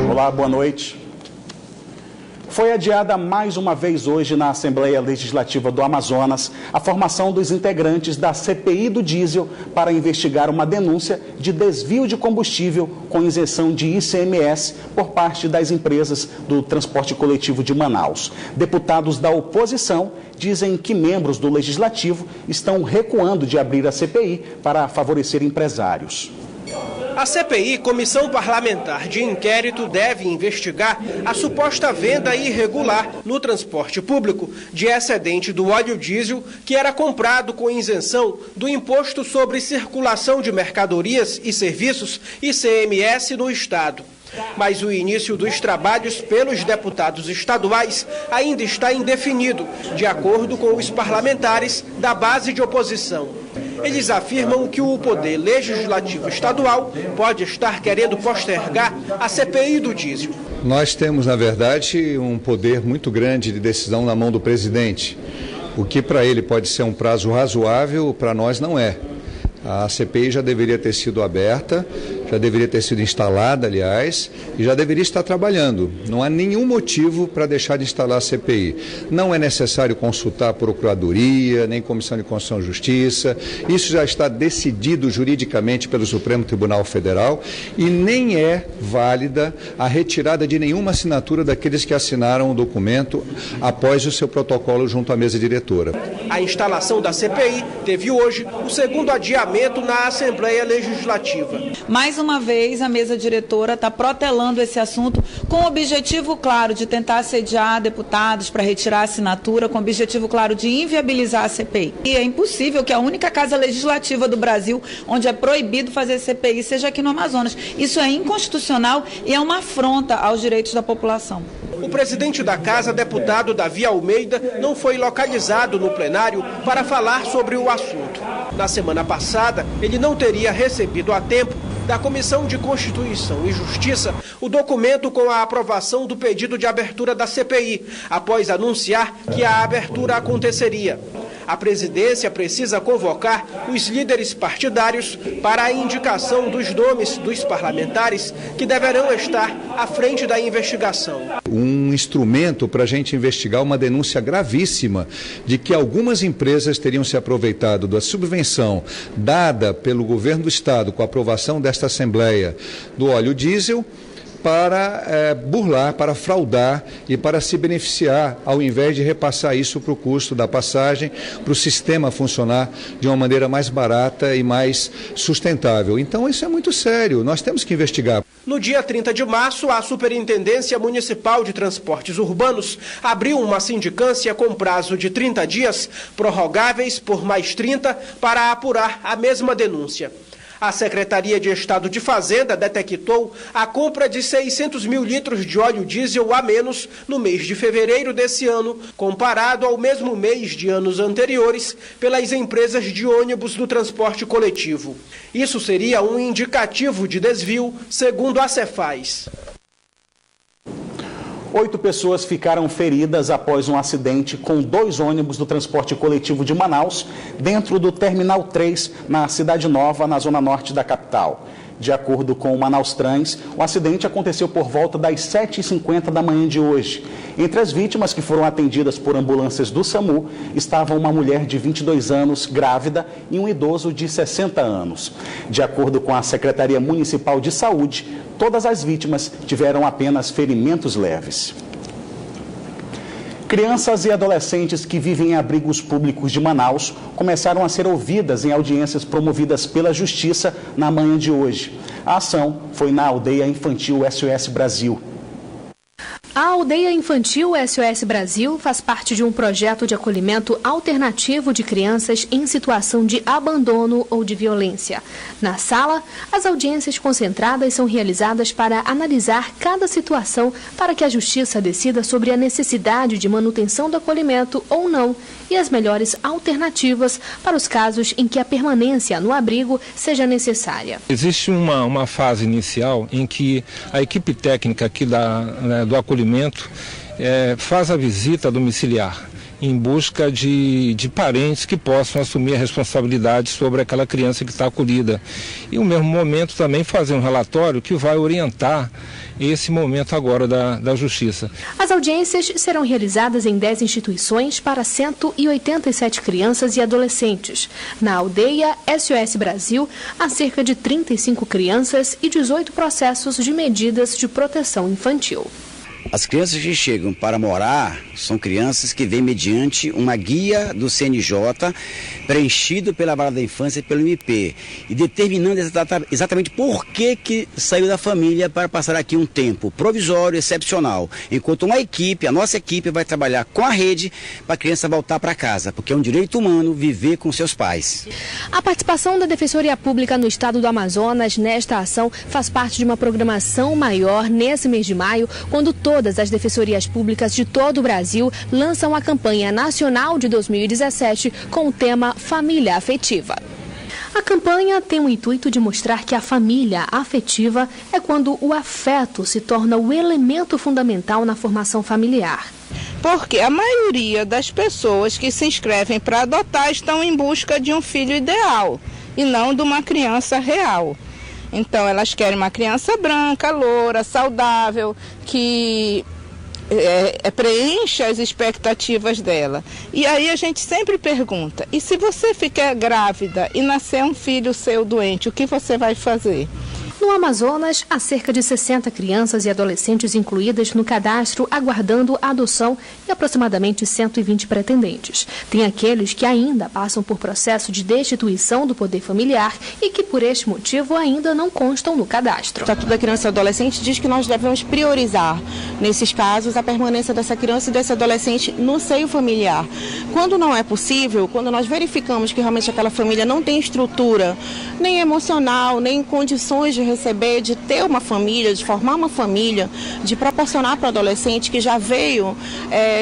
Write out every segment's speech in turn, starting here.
Olá, boa noite. Foi adiada mais uma vez hoje na Assembleia Legislativa do Amazonas a formação dos integrantes da CPI do diesel para investigar uma denúncia de desvio de combustível com isenção de ICMS por parte das empresas do transporte coletivo de Manaus. Deputados da oposição dizem que membros do Legislativo estão recuando de abrir a CPI para favorecer empresários. A CPI, Comissão Parlamentar de Inquérito, deve investigar a suposta venda irregular no transporte público de excedente do óleo diesel que era comprado com isenção do Imposto sobre Circulação de Mercadorias e Serviços, ICMS, no Estado. Mas o início dos trabalhos pelos deputados estaduais ainda está indefinido, de acordo com os parlamentares da base de oposição. Eles afirmam que o Poder Legislativo Estadual pode estar querendo postergar a CPI do diesel. Nós temos, na verdade, um poder muito grande de decisão na mão do presidente. O que para ele pode ser um prazo razoável, para nós não é. A CPI já deveria ter sido aberta, já deveria ter sido instalada, aliás, e já deveria estar trabalhando. Não há nenhum motivo para deixar de instalar a CPI. Não é necessário consultar a Procuradoria, nem Comissão de Constituição e Justiça. Isso já está decidido juridicamente pelo Supremo Tribunal Federal e nem é válida a retirada de nenhuma assinatura daqueles que assinaram o documento após o seu protocolo junto à mesa diretora. A instalação da CPI teve hoje o segundo adiamento na Assembleia Legislativa. Mais uma vez, a mesa diretora está protelando esse assunto com o objetivo claro de tentar assediar deputados para retirar a assinatura, com o objetivo claro de inviabilizar a CPI. E é impossível que a única casa legislativa do Brasil onde é proibido fazer CPI seja aqui no Amazonas. Isso é inconstitucional e é uma afronta aos direitos da população. O presidente da Casa, deputado Davi Almeida, não foi localizado no plenário para falar sobre o assunto. Na semana passada, ele não teria recebido a tempo da Comissão de Constituição e Justiça o documento com a aprovação do pedido de abertura da CPI, após anunciar que a abertura aconteceria. A presidência precisa convocar os líderes partidários para a indicação dos nomes dos parlamentares que deverão estar à frente da investigação. Um instrumento para a gente investigar uma denúncia gravíssima de que algumas empresas teriam se aproveitado da subvenção dada pelo governo do Estado com a aprovação desta Assembleia do óleo diesel para burlar, para fraudar e para se beneficiar, ao invés de repassar isso para o custo da passagem, para o sistema funcionar de uma maneira mais barata e mais sustentável. Então isso é muito sério, nós temos que investigar. No dia 30 de março, a Superintendência Municipal de Transportes Urbanos abriu uma sindicância com prazo de 30 dias, prorrogáveis por mais 30, para apurar a mesma denúncia. A Secretaria de Estado de Fazenda detectou a compra de 600 mil litros de óleo diesel a menos no mês de fevereiro desse ano, comparado ao mesmo mês de anos anteriores, pelas empresas de ônibus do transporte coletivo. Isso seria um indicativo de desvio, segundo a Cefaz. 8 pessoas ficaram feridas após um acidente com 2 ônibus do transporte coletivo de Manaus dentro do Terminal 3, na Cidade Nova, na zona norte da capital. De acordo com o Manaus Trans, o acidente aconteceu por volta das 7h50 da manhã de hoje. Entre as vítimas que foram atendidas por ambulâncias do SAMU estavam uma mulher de 22 anos, grávida, e um idoso de 60 anos. De acordo com a Secretaria Municipal de Saúde, todas as vítimas tiveram apenas ferimentos leves. Crianças e adolescentes que vivem em abrigos públicos de Manaus começaram a ser ouvidas em audiências promovidas pela Justiça na manhã de hoje. A ação foi na Aldeia Infantil SOS Brasil. A Aldeia Infantil SOS Brasil faz parte de um projeto de acolhimento alternativo de crianças em situação de abandono ou de violência. Na sala, as audiências concentradas são realizadas para analisar cada situação para que a Justiça decida sobre a necessidade de manutenção do acolhimento ou não e as melhores alternativas para os casos em que a permanência no abrigo seja necessária. Existe uma fase inicial em que a equipe técnica aqui do acolhimento faz a visita domiciliar em busca de parentes que possam assumir a responsabilidade sobre aquela criança que está acolhida. E no mesmo momento também fazer um relatório que vai orientar esse momento agora da Justiça. As audiências serão realizadas em 10 instituições para 187 crianças e adolescentes. Na aldeia SOS Brasil, há cerca de 35 crianças e 18 processos de medidas de proteção infantil. As crianças que chegam para morar são crianças que vêm mediante uma guia do CNJ preenchido pela Vara da Infância e pelo MP e determinando exatamente por que saiu da família para passar aqui um tempo provisório, excepcional, enquanto a nossa equipe vai trabalhar com a rede para a criança voltar para casa, porque é um direito humano viver com seus pais. A participação da Defensoria Pública no estado do Amazonas nesta ação faz parte de uma programação maior nesse mês de maio, quando todas as defensorias públicas de todo o Brasil lançam a campanha nacional de 2017 com o tema Família Afetiva. A campanha tem o intuito de mostrar que a família afetiva é quando o afeto se torna o elemento fundamental na formação familiar. Porque a maioria das pessoas que se inscrevem para adotar estão em busca de um filho ideal e não de uma criança real. Então, elas querem uma criança branca, loura, saudável, que preencha as expectativas dela. E aí a gente sempre pergunta, e se você ficar grávida e nascer um filho seu doente, o que você vai fazer? No Amazonas, há cerca de 60 crianças e adolescentes incluídas no cadastro aguardando a adoção e aproximadamente 120 pretendentes. Tem aqueles que ainda passam por processo de destituição do poder familiar e que, por este motivo, ainda não constam no cadastro. O Estatuto da Criança e Adolescente diz que nós devemos priorizar, nesses casos, a permanência dessa criança e desse adolescente no seio familiar. Quando não é possível, quando nós verificamos que realmente aquela família não tem estrutura, nem emocional, nem condições de receber, de ter uma família, de formar uma família, de proporcionar para o adolescente que já veio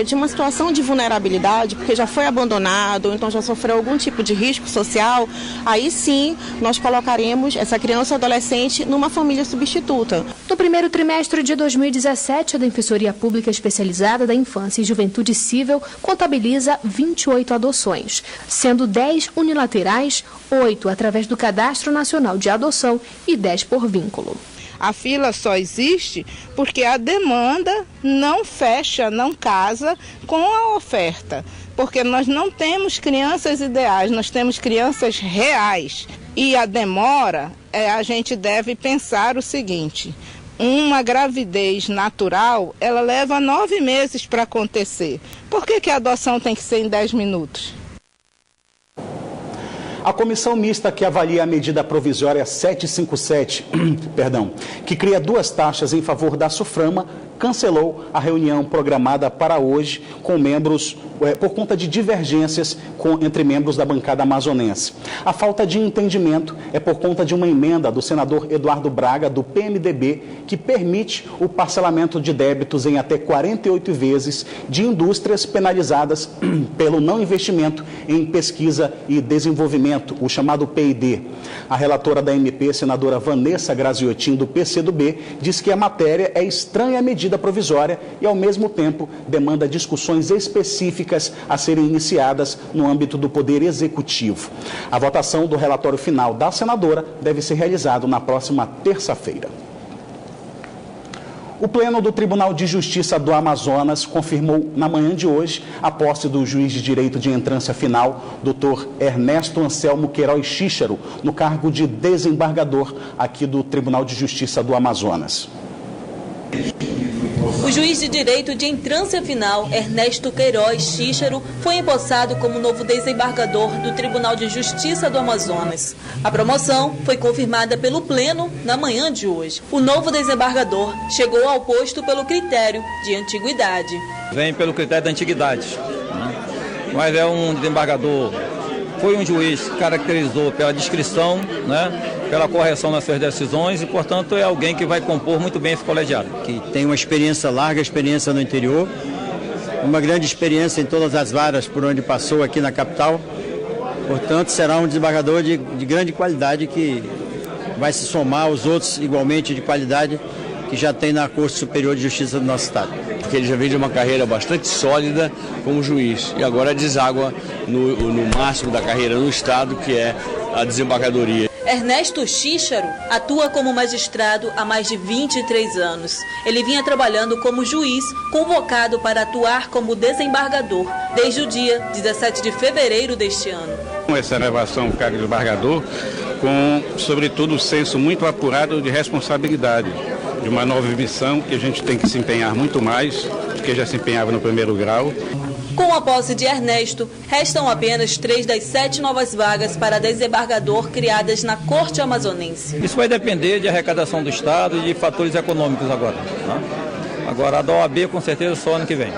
de uma situação de vulnerabilidade, porque já foi abandonado, ou então já sofreu algum tipo de risco social, aí sim nós colocaremos essa criança ou adolescente numa família substituta. No primeiro trimestre de 2017, a Defensoria Pública Especializada da Infância e Juventude Civil contabiliza 28 adoções, sendo 10 unilaterais, 8 através do Cadastro Nacional de Adoção e 10 por vínculo. A fila só existe porque a demanda não fecha, não casa com a oferta. Porque nós não temos crianças ideais, nós temos crianças reais. E a demora, a gente deve pensar o seguinte: uma gravidez natural, ela leva 9 meses para acontecer. Por que a adoção tem que ser em 10 minutos? A comissão mista que avalia a medida provisória 757, que cria 2 taxas em favor da SUFRAMA, cancelou a reunião programada para hoje com membros, por conta de divergências entre membros da bancada amazonense. A falta de entendimento é por conta de uma emenda do senador Eduardo Braga, do PMDB, que permite o parcelamento de débitos em até 48 vezes de indústrias penalizadas pelo não investimento em pesquisa e desenvolvimento, o chamado PID. A relatora da MP, senadora Vanessa Graziotin, do PCdoB, diz que a matéria é estranha à medida provisória e, ao mesmo tempo, demanda discussões específicas a serem iniciadas no âmbito do Poder Executivo. A votação do relatório final da senadora deve ser realizada na próxima terça-feira. O Pleno do Tribunal de Justiça do Amazonas confirmou na manhã de hoje a posse do juiz de direito de entrância final, Dr. Ernesto Anselmo Queiroz Xíxaro, no cargo de desembargador aqui do Tribunal de Justiça do Amazonas. O juiz de direito de entrância final, Ernesto Queiroz Xíxaro, foi empossado como novo desembargador do Tribunal de Justiça do Amazonas. A promoção foi confirmada pelo Pleno na manhã de hoje. O novo desembargador chegou ao posto pelo critério de antiguidade. Vem pelo critério da antiguidade, mas é um desembargador, foi um juiz que caracterizou pela discrição, pela correção nas suas decisões e, portanto, é alguém que vai compor muito bem esse colegiado. Que tem uma experiência, larga experiência no interior, uma grande experiência em todas as varas por onde passou aqui na capital. Portanto, será um desembargador de grande qualidade que vai se somar aos outros igualmente de qualidade que já tem na Corte Superior de Justiça do nosso estado. Porque ele já vem de uma carreira bastante sólida como juiz e agora deságua no máximo da carreira no estado, que é a desembargadoria. Ernesto Xíxaro atua como magistrado há mais de 23 anos. Ele vinha trabalhando como juiz, convocado para atuar como desembargador desde o dia 17 de fevereiro deste ano. Essa elevação do cargo de desembargador com, sobretudo, um senso muito apurado de responsabilidade, de uma nova missão que a gente tem que se empenhar muito mais do que já se empenhava no primeiro grau. Com a posse de Ernesto, restam apenas 3 das 7 novas vagas para desembargador criadas na Corte Amazonense. Isso vai depender de arrecadação do Estado e de fatores econômicos agora. Né? Agora, a da OAB, com certeza, só ano que vem.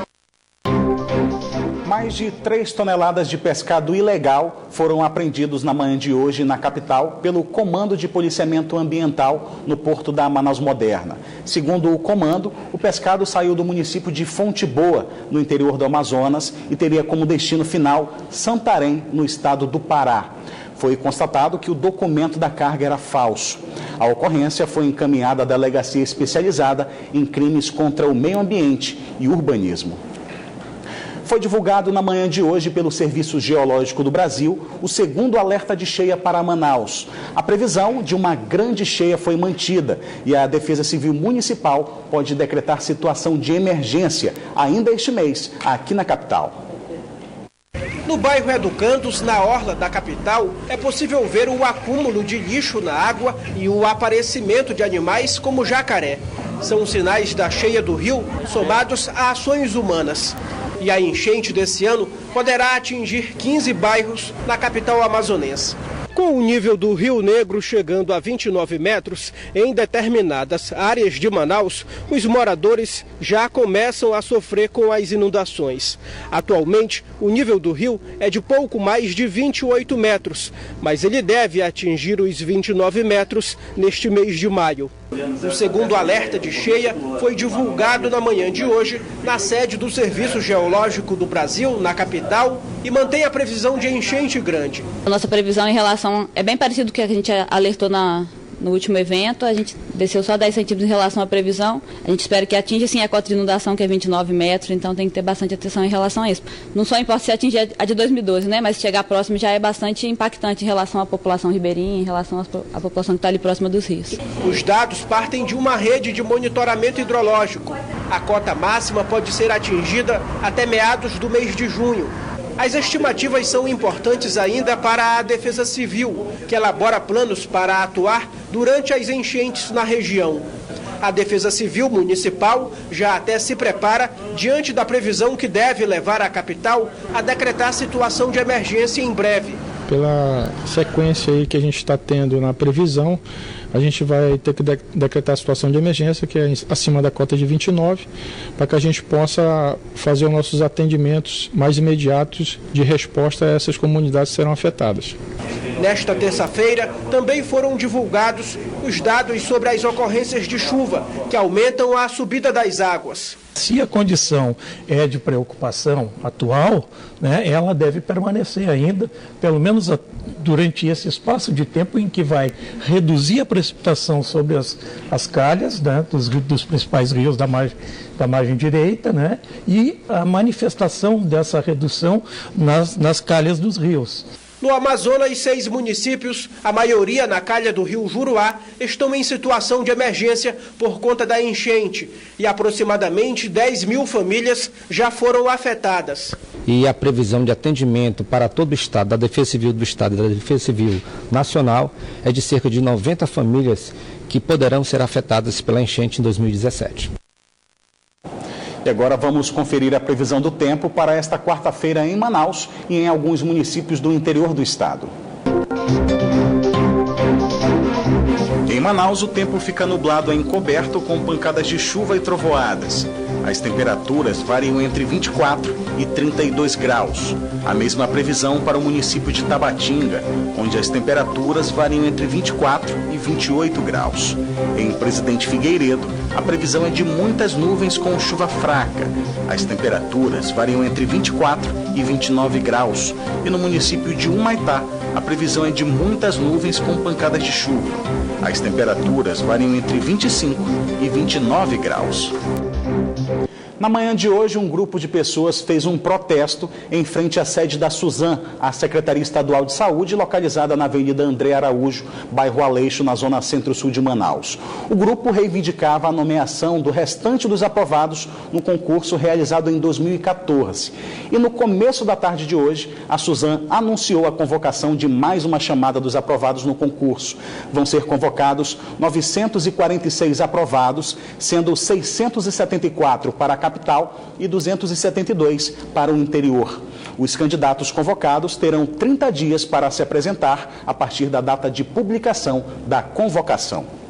Mais de 3 toneladas de pescado ilegal foram apreendidos na manhã de hoje na capital pelo Comando de Policiamento Ambiental no porto da Manaus Moderna. Segundo o comando, o pescado saiu do município de Fonte Boa, no interior do Amazonas, e teria como destino final Santarém, no estado do Pará. Foi constatado que o documento da carga era falso. A ocorrência foi encaminhada à Delegacia Especializada em Crimes contra o Meio Ambiente e Urbanismo. Foi divulgado na manhã de hoje pelo Serviço Geológico do Brasil o segundo alerta de cheia para Manaus. A previsão de uma grande cheia foi mantida e a Defesa Civil Municipal pode decretar situação de emergência ainda este mês, aqui na capital. No bairro Educandos, na orla da capital, é possível ver o acúmulo de lixo na água e o aparecimento de animais como jacaré. São sinais da cheia do rio somados a ações humanas. E a enchente desse ano poderá atingir 15 bairros na capital amazonense. Com o nível do Rio Negro chegando a 29 metros, em determinadas áreas de Manaus, os moradores já começam a sofrer com as inundações. Atualmente, o nível do rio é de pouco mais de 28 metros, mas ele deve atingir os 29 metros neste mês de maio. O segundo alerta de cheia foi divulgado na manhã de hoje na sede do Serviço Geológico do Brasil, na capital, e mantém a previsão de enchente grande. A nossa previsão em relação é bem parecido com o que a gente alertou no último evento. A gente desceu só 10 centímetros em relação à previsão. A gente espera que atinja sim a cota de inundação, que é 29 metros, então tem que ter bastante atenção em relação a isso. Não só importa se atingir a de 2012, né? Mas se chegar próximo já é bastante impactante em relação à população ribeirinha, em relação à população que está ali próxima dos rios. Os dados partem de uma rede de monitoramento hidrológico. A cota máxima pode ser atingida até meados do mês de junho. As estimativas são importantes ainda para a Defesa Civil, que elabora planos para atuar durante as enchentes na região. A Defesa Civil Municipal já até se prepara diante da previsão que deve levar a capital a decretar situação de emergência em breve. Pela sequência aí que a gente está tendo na previsão, a gente vai ter que decretar a situação de emergência, que é acima da cota de 29, para que a gente possa fazer os nossos atendimentos mais imediatos de resposta a essas comunidades que serão afetadas. Nesta terça-feira, também foram divulgados os dados sobre as ocorrências de chuva, que aumentam a subida das águas. Se a condição é de preocupação atual, né, ela deve permanecer ainda, pelo menos durante esse espaço de tempo em que vai reduzir a precipitação sobre as calhas, né, dos principais rios da margem direita, né, e a manifestação dessa redução nas calhas dos rios. No Amazonas, 6 municípios, a maioria na calha do rio Juruá, estão em situação de emergência por conta da enchente e aproximadamente 10 mil famílias já foram afetadas. E a previsão de atendimento para todo o Estado, da Defesa Civil do Estado e da Defesa Civil Nacional, é de cerca de 90 famílias que poderão ser afetadas pela enchente em 2017. E agora vamos conferir a previsão do tempo para esta quarta-feira em Manaus e em alguns municípios do interior do estado. Em Manaus, o tempo fica nublado a encoberto com pancadas de chuva e trovoadas. As temperaturas variam entre 24 e 32 graus. A mesma previsão para o município de Tabatinga, onde as temperaturas variam entre 24 e 28 graus. Em Presidente Figueiredo, a previsão é de muitas nuvens com chuva fraca. As temperaturas variam entre 24 e 29 graus. E no município de Humaitá, a previsão é de muitas nuvens com pancadas de chuva. As temperaturas variam entre 25 e 29 graus. Na manhã de hoje, um grupo de pessoas fez um protesto em frente à sede da Suzam, a Secretaria Estadual de Saúde, localizada na Avenida André Araújo, bairro Aleixo, na zona centro-sul de Manaus. O grupo reivindicava a nomeação do restante dos aprovados no concurso realizado em 2014. E no começo da tarde de hoje, a Suzam anunciou a convocação de mais uma chamada dos aprovados no concurso. Vão ser convocados 946 aprovados, sendo 674 para a capital e 272 para o interior. Os candidatos convocados terão 30 dias para se apresentar a partir da data de publicação da convocação.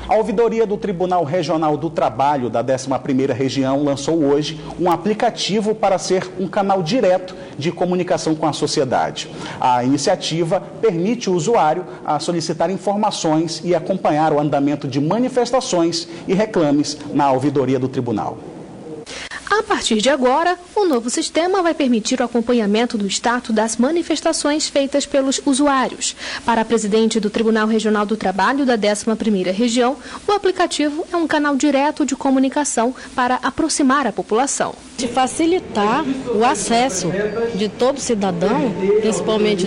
A ouvidoria do Tribunal Regional do Trabalho da 11ª Região lançou hoje um aplicativo para ser um canal direto de comunicação com a sociedade. A iniciativa permite o usuário a solicitar informações e acompanhar o andamento de manifestações e reclames na ouvidoria do tribunal. A partir de agora, o novo sistema vai permitir o acompanhamento do status das manifestações feitas pelos usuários. Para a presidente do Tribunal Regional do Trabalho da 11ª Região, o aplicativo é um canal direto de comunicação para aproximar a população. De facilitar o acesso de todo cidadão, principalmente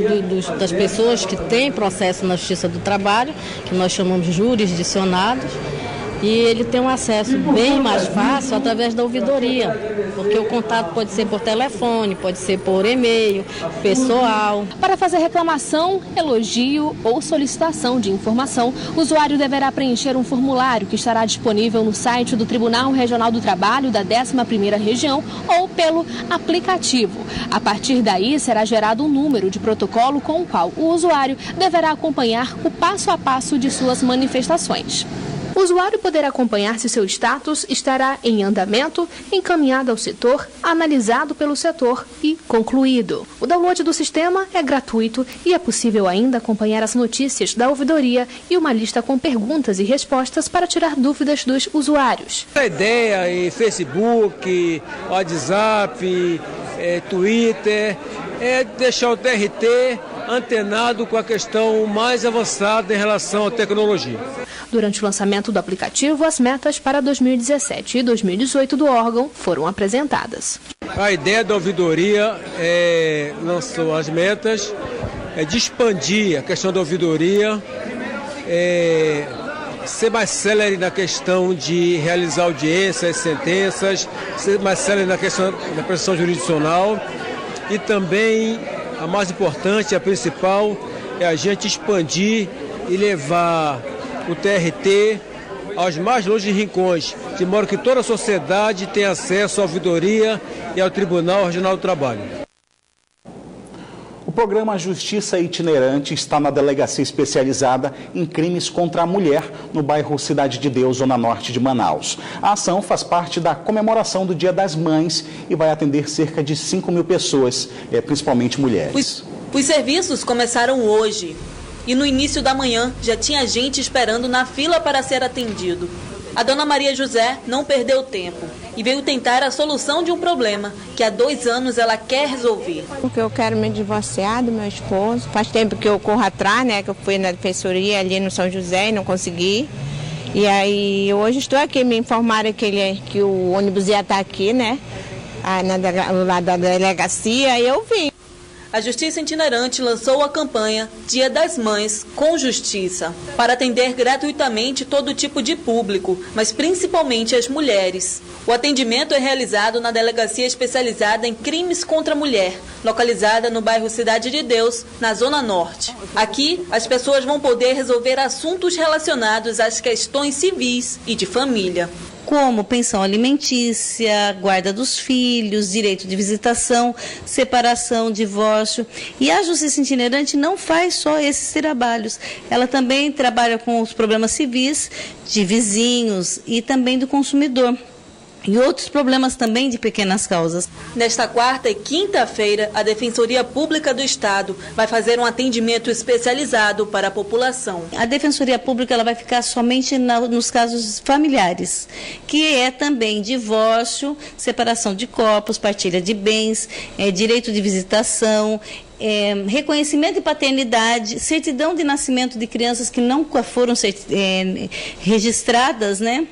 das pessoas que têm processo na Justiça do Trabalho, que nós chamamos de jurisdicionados, e ele tem um acesso bem mais fácil através da ouvidoria, porque o contato pode ser por telefone, pode ser por e-mail, pessoal. Para fazer reclamação, elogio ou solicitação de informação, o usuário deverá preencher um formulário que estará disponível no site do Tribunal Regional do Trabalho da 11ª Região ou pelo aplicativo. A partir daí, será gerado um número de protocolo com o qual o usuário deverá acompanhar o passo a passo de suas manifestações. O usuário poderá acompanhar se seu status estará em andamento, encaminhado ao setor, analisado pelo setor e concluído. O download do sistema é gratuito e é possível ainda acompanhar as notícias da ouvidoria e uma lista com perguntas e respostas para tirar dúvidas dos usuários. A ideia em Facebook, WhatsApp, Twitter, é deixar o TRT antenado com a questão mais avançada em relação à tecnologia. Durante o lançamento do aplicativo, as metas para 2017 e 2018 do órgão foram apresentadas. A ideia da ouvidoria lançou as metas de expandir a questão da ouvidoria, ser mais célere na questão de realizar audiências, sentenças, ser mais célere na questão da prestação jurisdicional e também, a mais importante, a principal, é a gente expandir e levar o TRT aos mais longe rincões, de modo que toda a sociedade tenha acesso à ouvidoria e ao Tribunal Regional do Trabalho. O programa Justiça Itinerante está na Delegacia Especializada em Crimes contra a Mulher, no bairro Cidade de Deus, zona norte de Manaus. A ação faz parte da comemoração do Dia das Mães e vai atender cerca de 5.000 pessoas, principalmente mulheres. Os serviços começaram hoje. E no início da manhã já tinha gente esperando na fila para ser atendido. A dona Maria José não perdeu tempo e veio tentar a solução de um problema que há 2 anos ela quer resolver. Porque eu quero me divorciar do meu esposo. Faz tempo que eu corro atrás, né? Que eu fui na defensoria ali no São José e não consegui. E aí hoje estou aqui, me informaram que o ônibus ia estar aqui, né? Lá da delegacia, e eu vim. A Justiça Itinerante lançou a campanha Dia das Mães com Justiça, para atender gratuitamente todo tipo de público, mas principalmente as mulheres. O atendimento é realizado na Delegacia Especializada em Crimes contra a Mulher, localizada no bairro Cidade de Deus, na Zona Norte. Aqui, as pessoas vão poder resolver assuntos relacionados às questões civis e de família, como pensão alimentícia, guarda dos filhos, direito de visitação, separação, divórcio. E a Justiça Itinerante não faz só esses trabalhos, ela também trabalha com os problemas civis de vizinhos e também do consumidor. E outros problemas também de pequenas causas. Nesta quarta e quinta-feira, a Defensoria Pública do Estado vai fazer um atendimento especializado para a população. A Defensoria Pública ela vai ficar somente nos casos familiares, que é também divórcio, separação de corpos, partilha de bens, direito de visitação, reconhecimento de paternidade, certidão de nascimento de crianças que nunca foram registradas, né?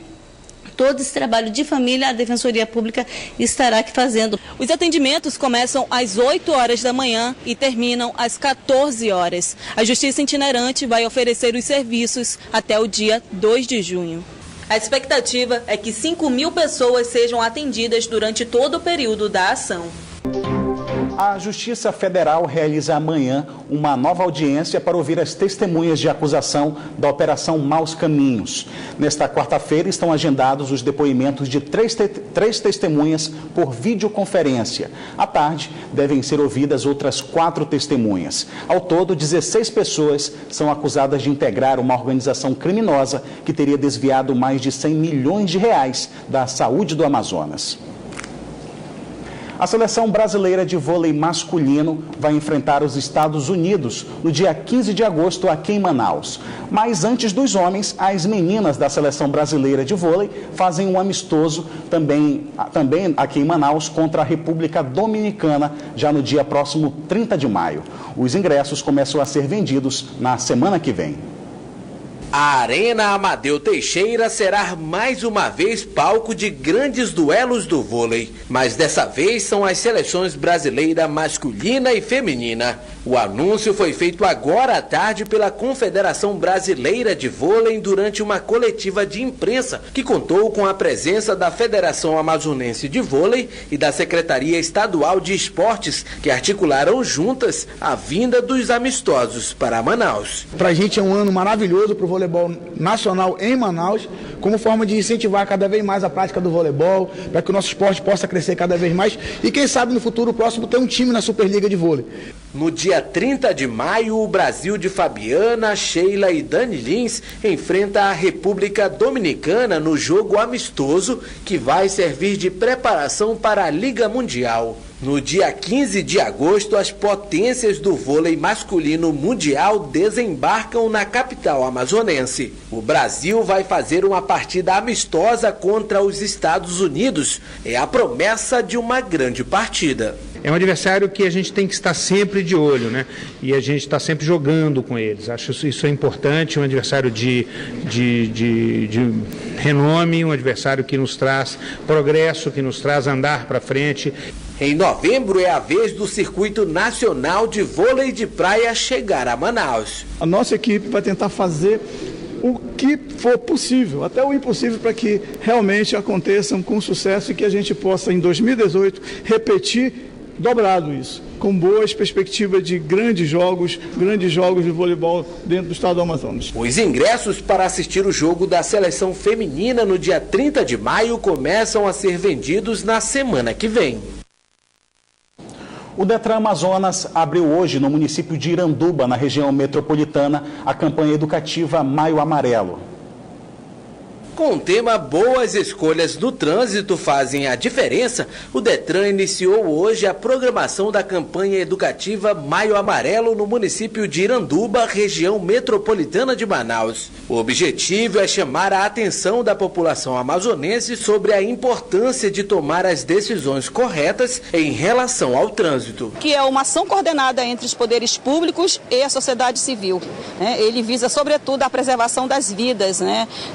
Todo esse trabalho de família, a Defensoria Pública estará aqui fazendo. Os atendimentos começam às 8 horas da manhã e terminam às 14 horas. A Justiça Itinerante vai oferecer os serviços até o dia 2 de junho. A expectativa é que 5.000 pessoas sejam atendidas durante todo o período da ação. A Justiça Federal realiza amanhã uma nova audiência para ouvir as testemunhas de acusação da Operação Maus Caminhos. Nesta quarta-feira estão agendados os depoimentos de três testemunhas por videoconferência. À tarde, devem ser ouvidas outras 4 testemunhas. Ao todo, 16 pessoas são acusadas de integrar uma organização criminosa que teria desviado mais de 100 milhões de reais da saúde do Amazonas. A seleção brasileira de vôlei masculino vai enfrentar os Estados Unidos no dia 15 de agosto aqui em Manaus. Mas antes dos homens, as meninas da seleção brasileira de vôlei fazem um amistoso também aqui em Manaus contra a República Dominicana, já no dia próximo 30 de maio. Os ingressos começam a ser vendidos na semana que vem. A Arena Amadeu Teixeira será mais uma vez palco de grandes duelos do vôlei, mas dessa vez são as seleções brasileira masculina e feminina. O anúncio foi feito agora à tarde pela Confederação Brasileira de Vôlei durante uma coletiva de imprensa que contou com a presença da Federação Amazonense de Vôlei e da Secretaria Estadual de Esportes, que articularam juntas a vinda dos amistosos para Manaus. Para a gente é um ano maravilhoso para o voleibol nacional em Manaus, como forma de incentivar cada vez mais a prática do voleibol, para que o nosso esporte possa crescer cada vez mais e quem sabe no futuro próximo ter um time na Superliga de Vôlei. No dia 30 de maio, o Brasil de Fabiana, Sheila e Dani Lins enfrenta a República Dominicana no jogo amistoso que vai servir de preparação para a Liga Mundial. No dia 15 de agosto, as potências do vôlei masculino mundial desembarcam na capital amazonense. O Brasil vai fazer uma partida amistosa contra os Estados Unidos. É a promessa de uma grande partida. É um adversário que a gente tem que estar sempre de olho, né? E a gente está sempre jogando com eles. Acho isso é importante, um adversário de renome, um adversário que nos traz progresso, que nos traz andar para frente. Em novembro é a vez do Circuito Nacional de Vôlei de Praia chegar a Manaus. A nossa equipe vai tentar fazer o que for possível, até o impossível, para que realmente aconteçam com sucesso e que a gente possa, em 2018, repetir dobrado isso, com boas perspectivas de grandes jogos de voleibol dentro do estado do Amazonas. Os ingressos para assistir o jogo da seleção feminina no dia 30 de maio começam a ser vendidos na semana que vem. O Detran Amazonas abriu hoje no município de Iranduba, na região metropolitana, a campanha educativa Maio Amarelo. Com o tema Boas Escolhas no Trânsito Fazem a Diferença, o Detran iniciou hoje a programação da campanha educativa Maio Amarelo no município de Iranduba, região metropolitana de Manaus. O objetivo é chamar a atenção da população amazonense sobre a importância de tomar as decisões corretas em relação ao trânsito. Que é uma ação coordenada entre os poderes públicos e a sociedade civil. Ele visa, sobretudo, a preservação das vidas,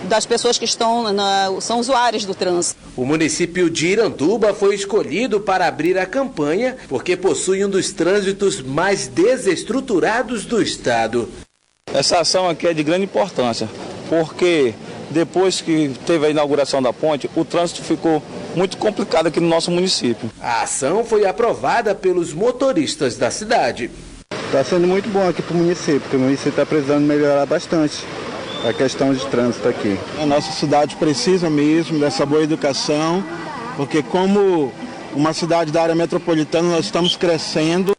das pessoas que são usuários do trânsito. O município de Iranduba foi escolhido para abrir a campanha porque possui um dos trânsitos mais desestruturados do estado. Essa ação aqui é de grande importância, porque depois que teve a inauguração da ponte, o trânsito ficou muito complicado aqui no nosso município. A ação foi aprovada pelos motoristas da cidade. Está sendo muito bom aqui para o município, porque o município está precisando melhorar bastante a questão de trânsito aqui. A nossa cidade precisa mesmo dessa boa educação, porque como uma cidade da área metropolitana, nós estamos crescendo.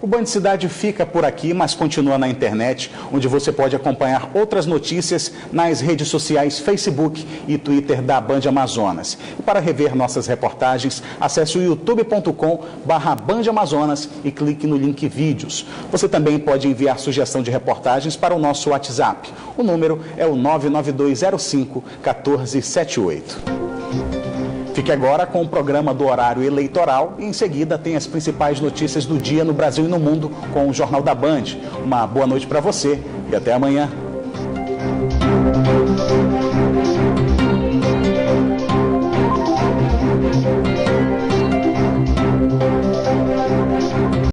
O Band Cidade fica por aqui, mas continua na internet, onde você pode acompanhar outras notícias nas redes sociais Facebook e Twitter da Band Amazonas. E para rever nossas reportagens, acesse o youtube.com/Band Amazonas e clique no link Vídeos. Você também pode enviar sugestão de reportagens para o nosso WhatsApp. O número é o 99205-1478. Fique agora com o programa do horário eleitoral e em seguida tem as principais notícias do dia no Brasil e no mundo com o Jornal da Band. Uma boa noite para você e até amanhã.